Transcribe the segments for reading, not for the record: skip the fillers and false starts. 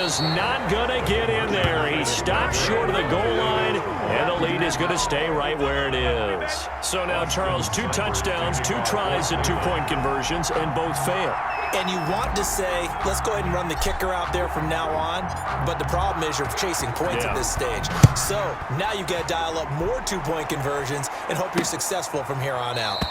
was not going to get in there. He stopped short of the goal line, and the lead is going to stay right where it is. So now, Charles, 2 touchdowns, 2 tries at 2-point conversions, and both fail. And you want to say, let's go ahead and run the kicker out there from now on, but the problem is you're chasing points at this stage. So now you got to dial up more 2-point conversions and hope you're successful from here on out.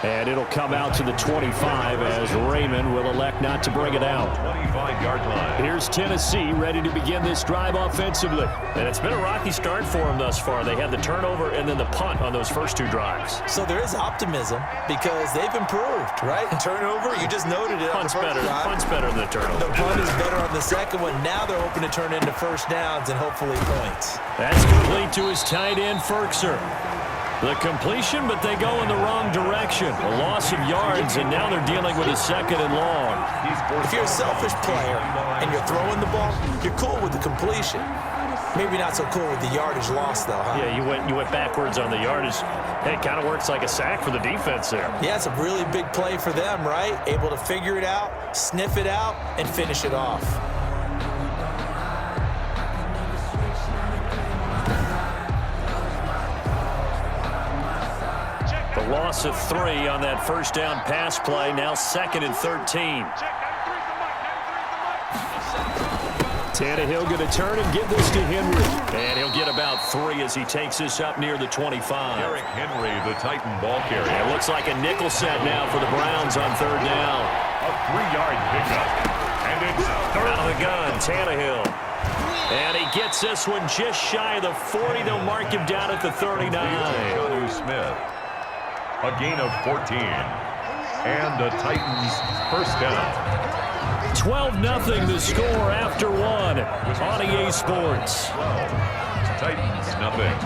And it'll come out to the 25 as Raymond will elect not to bring it out. 25-yard line. Here's Tennessee ready to begin this drive offensively. And it's been a rocky start for them thus far. They had the turnover and then the punt on those first 2 drives. So there is optimism because they've improved, right? Turnover, you just noted it. Punt's better than the turnover. The punt is better on the second one. Now they're hoping to turn into first downs and hopefully points. That's complete to his tight end, Ferkser. The completion, but they go in the wrong direction. A loss of yards, and now they're dealing with a 2nd and long. If you're a selfish player and you're throwing the ball, you're cool with the completion. Maybe not so cool with the yardage loss, though, huh? Yeah, you went backwards on the yardage. Hey, it kind of works like a sack for the defense there. Yeah, it's a really big play for them, right? Able to figure it out, sniff it out, and finish it off. The loss of 3 on that first down pass play, now 2nd and 13. Tannehill going to turn and give this to Henry. And he'll get about 3 as he takes this up near the 25. Derrick Henry, the Titan ball carrier. It looks like a nickel set now for the Browns on 3rd down. A 3-yard pickup. And it's Out of the gun, Tannehill. And he gets this one just shy of the 40. They'll mark him down at the 39. Jonnu Smith. A gain of 14. And the Titans first down. 12-0 the score after 1 on EA Sports. Titans nothing.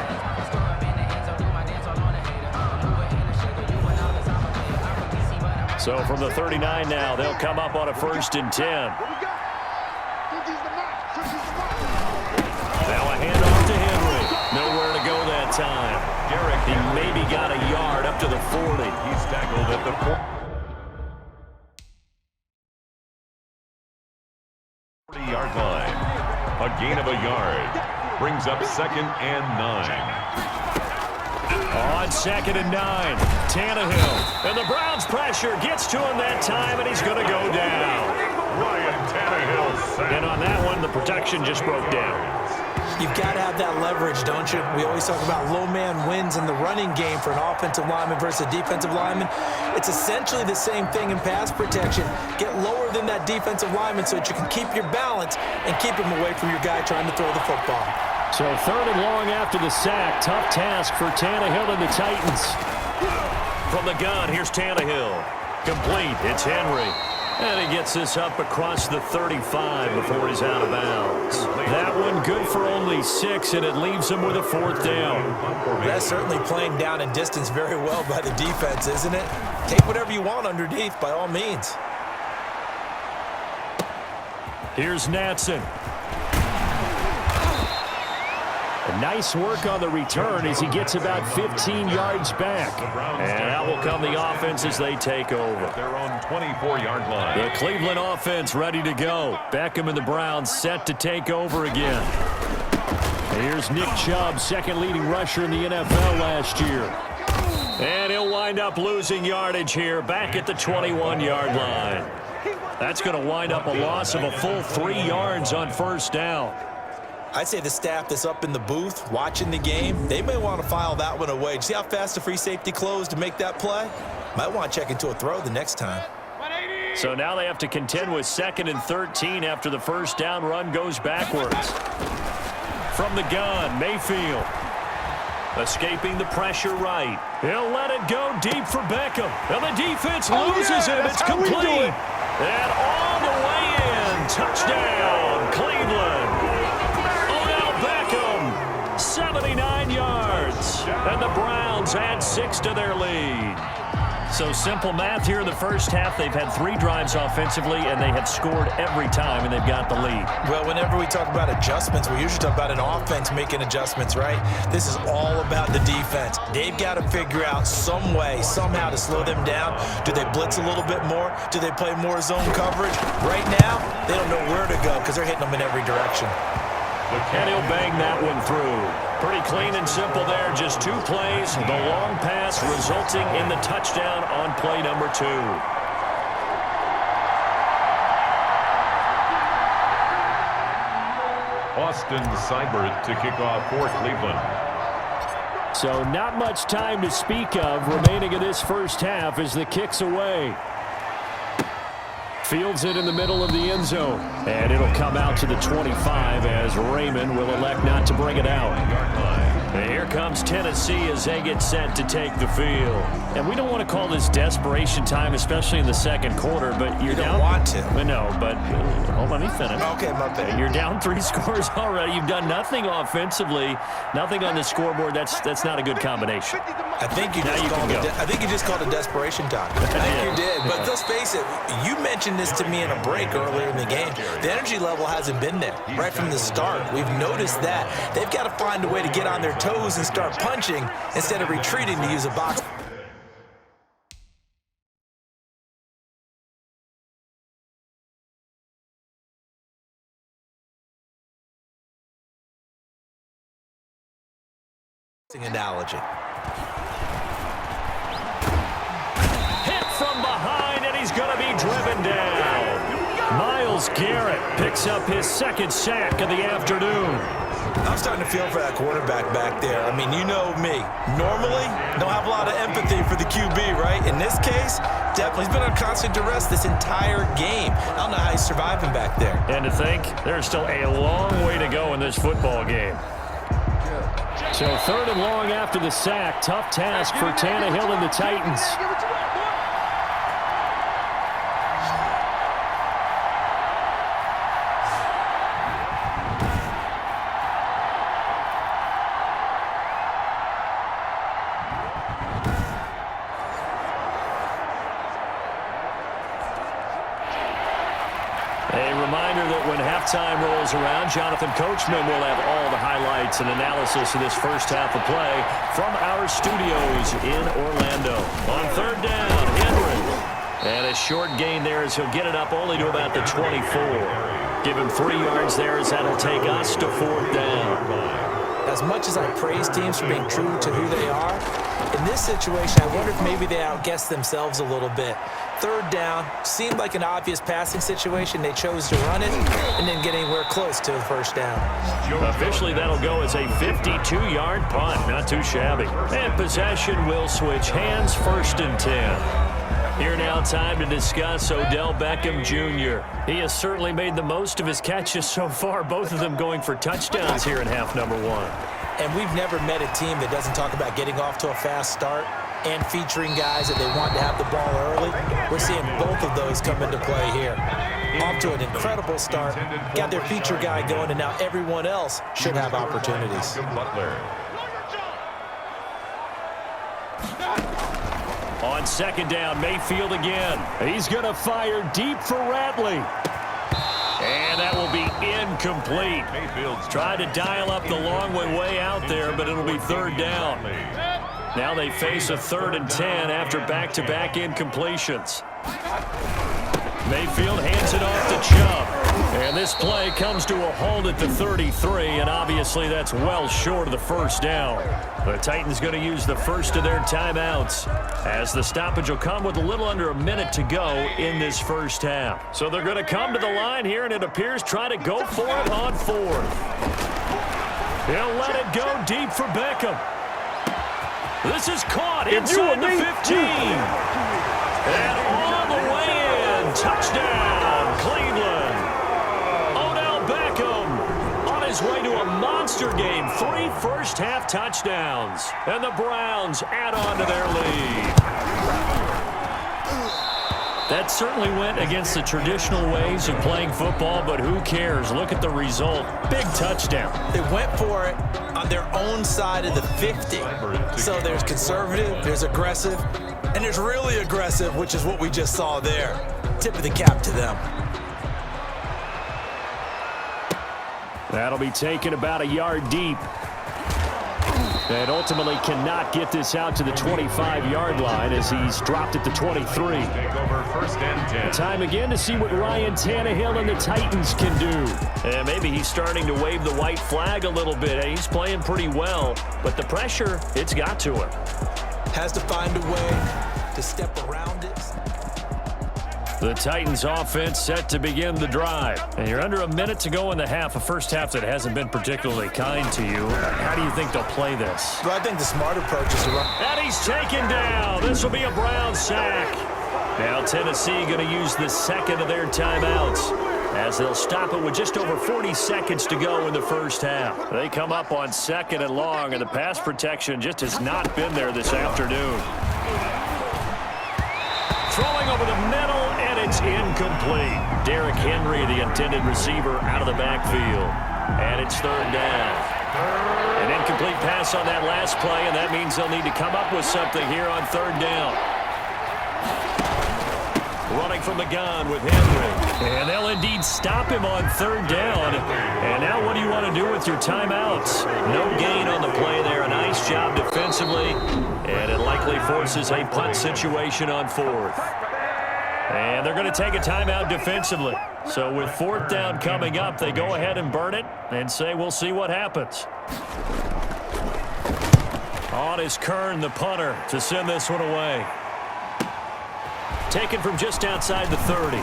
So from the 39 now, they'll come up on a 1st and 10. Now a handoff to Henry. Nowhere to go that time. He maybe got a yard up to the 40. He's tackled at the 40-yard line. A gain of a yard. Brings up 2nd and 9. On 2nd and 9, Tannehill. And the Browns pressure gets to him that time, and he's going to go down. Ryan Tannehill. And on that one, the protection just broke down. You've got to have that leverage, don't you? We always talk about low man wins in the running game for an offensive lineman versus a defensive lineman. It's essentially the same thing in pass protection. Get lower than that defensive lineman so that you can keep your balance and keep him away from your guy trying to throw the football. So 3rd and long after the sack. Tough task for Tannehill and the Titans. From the gun, here's Tannehill. Complete. It's Henry. And he gets this up across the 35 before he's out of bounds. That one good for only 6, and it leaves him with a 4th down. That's certainly playing down in distance very well by the defense, isn't it? Take whatever you want underneath, by all means. Here's Natson. Nice work on the return as he gets about 15 yards back. And out will come the offense as they take over. They're on 24-yard line. The Cleveland offense ready to go. Beckham and the Browns set to take over again. Here's Nick Chubb, 2nd leading rusher in the NFL last year. And he'll wind up losing yardage here back at the 21-yard line. That's going to wind up a loss of a full 3 yards on 1st down. I'd say the staff that's up in the booth watching the game, they may want to file that one away. See how fast the free safety closed to make that play? Might want to check into a throw the next time. So now they have to contend with 2nd and 13 after the 1st down run goes backwards. From the gun, Mayfield. Escaping the pressure right. He'll let it go deep for Beckham. And the defense loses him. It's complete. And all the way in. Touchdown, Cleveland. 79 yards. And the Browns add 6 to their lead. So simple math here in the first half. They've had 3 drives offensively, and they have scored every time, and they've got the lead. Well, whenever we talk about adjustments, we usually talk about an offense making adjustments, right? This is all about the defense. They've got to figure out some way, somehow to slow them down. Do they blitz a little bit more? Do they play more zone coverage? Right now, they don't know where to go because they're hitting them in every direction. And he'll bang that one through. Pretty clean and simple there. Just 2 plays. The long pass resulting in the touchdown on play number 2. Austin Seibert to kick off for Cleveland. So not much time to speak of remaining in this first half as the kick's away. Fields it in the middle of the end zone. And it'll come out to the 25 as Raymond will elect not to bring it out. And here comes Tennessee as they get set to take the field. And we don't want to call this desperation time, especially in the second quarter, but you're down. You don't want to. No, but hold on, let me finish. Okay, my bad. You're down 3 scores already. You've done nothing offensively, nothing on the scoreboard. That's not a good combination. I think you just called it desperation time. I think you did. But let's face it, you mentioned this to me in a break earlier in the game. The energy level hasn't been there right from the start. We've noticed that. They've got to find a way to get on their toes and start punching instead of retreating to use a box. Analogy. Hit from behind, and he's going to be driven down. Myles Garrett picks up his 2nd sack of the afternoon. I'm starting to feel for that quarterback back there. I mean, you know me. Normally, don't have a lot of empathy for the QB, right? In this case, definitely. He's been on constant duress this entire game. I don't know how he's surviving back there. And to think, there's still a long way to go in this football game. So 3rd and long after the sack. Tough task for Tannehill and the Titans. A reminder that when halftime rolls around, Jonathan Coachman will have all the highlights and analysis of this first half of play from our studios in Orlando. On 3rd down, Henry. And a short gain there as he'll get it up only to about the 24. Give him 3 yards there as that'll take us to 4th down. As much as I praise teams for being true to who they are, in this situation, I wonder if maybe they outguessed themselves a little bit. 3rd down seemed like an obvious passing situation. They chose to run it and didn't get anywhere close to the 1st down. Officially, that'll go as a 52-yard punt. Not too shabby. And possession will switch hands. 1st and 10. Here now, time to discuss Odell Beckham Jr. He has certainly made the most of his catches so far, both of them going for touchdowns here in half number 1. And we've never met a team that doesn't talk about getting off to a fast start and featuring guys that they want to have the ball early. We're seeing both of those come into play here. Off to an incredible start, got their feature guy going, and now everyone else should have opportunities. On 2nd down, Mayfield again. He's going to fire deep for Ratley. And that will be incomplete. Mayfield's tried to dial up the long way out there, but it'll be 3rd down. Now they face a 3rd and 10 after back-to-back incompletions. Mayfield hands it off to Chubb. And this play comes to a halt at the 33, and obviously that's well short of the 1st down. The Titans going to use the first of their timeouts as the stoppage will come with a little under a minute to go in this first half. So they're going to come to the line here, and it appears try to go for it on 4th. He'll let it go deep for Beckham. This is caught inside the 15. And all the way in. Touchdown, Cleveland. Odell Beckham on his way to a monster game. 3 first-half touchdowns. And the Browns add on to their lead. That certainly went against the traditional ways of playing football, but who cares? Look at the result. Big touchdown. They went for it on their own side of the 50. So there's conservative, there's aggressive. And it's really aggressive, which is what we just saw there. Tip of the cap to them. That'll be taken about a yard deep. And ultimately cannot get this out to the 25-yard line as he's dropped at the 23. Take over 1st and 10. Time again to see what Ryan Tannehill and the Titans can do. And maybe he's starting to wave the white flag a little bit. He's playing pretty well, but the pressure, it's got to him. Has to find a way to step around it. The Titans offense set to begin the drive. And you're under a minute to go in the half, a first half that hasn't been particularly kind to you. How do you think they'll play this? Well, I think the smart approach is to run. And he's taken down. This will be a Brown sack. Now Tennessee going to use the second of their timeouts as they'll stop it with just over 40 seconds to go in the first half. They come up on 2nd and long, and the pass protection just has not been there this afternoon. Throwing over the middle, and it's incomplete. Derrick Henry, the intended receiver, out of the backfield. And it's 3rd down. An incomplete pass on that last play, and that means they'll need to come up with something here on 3rd down. Running from the gun with Henry. And they'll indeed stop him on 3rd down. And now what do you want to do with your timeouts? No gain on the play there. A nice job defensively. And it likely forces a punt situation on 4th. And they're going to take a timeout defensively. So with 4th down coming up, they go ahead and burn it and say we'll see what happens. On is Kern, the punter, to send this one away. Taken from just outside the 30.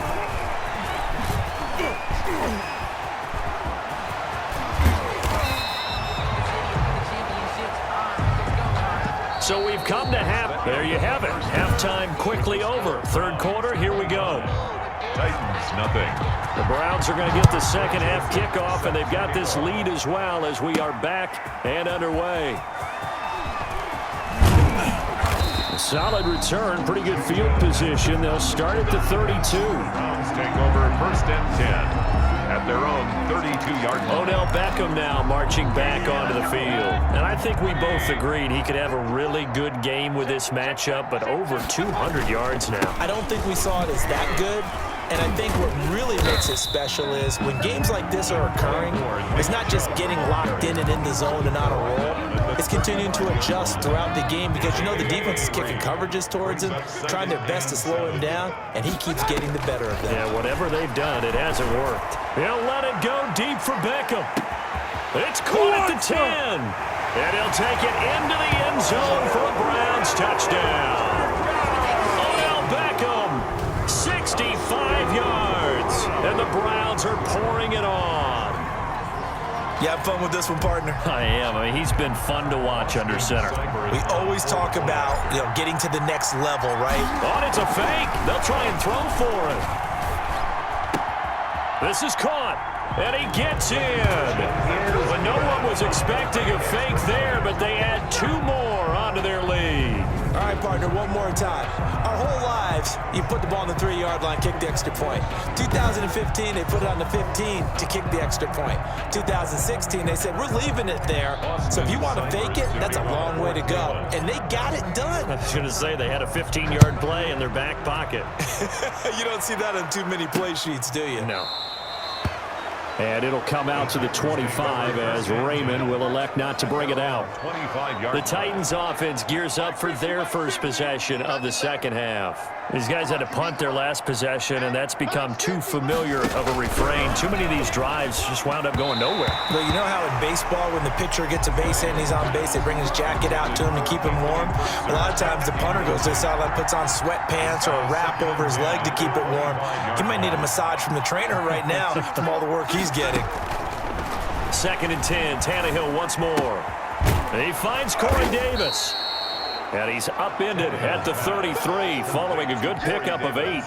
So we've come to half. There you have it. Halftime quickly over. 3rd quarter, here we go. Titans, nothing. The Browns are going to get the second half kickoff, and they've got this lead as well as we are back and underway. A solid return, pretty good field position. They'll start at the 32. Browns take over 1st and 10 at their own 32-yard line. Odell Beckham now marching back onto the field. And I think we both agreed he could have a really good game with this matchup, but over 200 yards now. I don't think we saw it as that good. And I think what really makes it special is when games like this are occurring, it's not just getting locked in and in the zone and on a roll. It's continuing to adjust throughout the game because, you know, the defense is kicking coverages towards him, trying their best to slow him down, and he keeps getting the better of them. Yeah, whatever they've done, it hasn't worked. He'll let it go deep for Beckham. It's caught at the 10. And he'll take it into the end zone for a Browns touchdown. Odell Beckham, 65 yards. And the Browns are pouring it on. You have fun with this one, partner? I am. I mean, he's been fun to watch under center. We always talk about, getting to the next level, right? Oh, it's a fake. They'll try and throw for it. This is caught, and he gets in. But no one was expecting a fake there, but they add 2 more onto their lead. All right, partner, one more time. Our whole lives, you put the ball on the 3-yard line, kick the extra point. 2015, they put it on the 15 to kick the extra point. 2016, they said, we're leaving it there. So if you want to fake it, that's a long way to go. And they got it done. I was going to say they had a 15-yard play in their back pocket. You don't see that on too many play sheets, do you? No. And it'll come out to the 25 as Raymond will elect not to bring it out. 25-yard. The Titans offense gears up for their first possession of the second half. These guys had to punt their last possession, and that's become too familiar of a refrain. Too many of these drives just wound up going nowhere. Well, you know how in baseball, when the pitcher gets a base hit and he's on base, they bring his jacket out to him to keep him warm? A lot of times the punter goes to the sideline, puts on sweatpants or a wrap over his leg to keep it warm. He might need a massage from the trainer right now from all the work he's getting. 2nd and 10, Tannehill once more. He finds Corey Davis. And he's upended at the 33 following a good pickup of 8.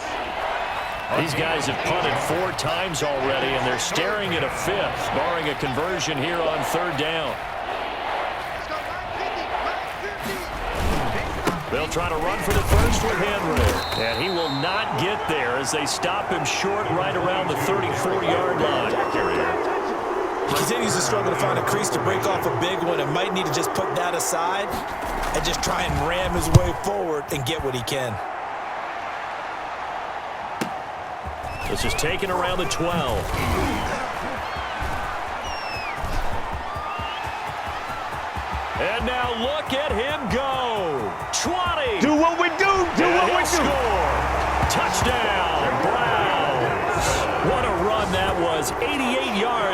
These guys have punted 4 times already, and they're staring at a 5th, barring a conversion here on 3rd down. They'll try to run for the first with Henry. And he will not get there as they stop him short right around the 34-yard line. He continues to struggle to find a crease to break off a big one and might need to just put that aside and just try and ram his way forward and get what he can. This is taken around the 12. And now look at him go. 20. Do what we do. Do And what we he'll do. score. Touchdown, Browns. What a run that was. 88 yards.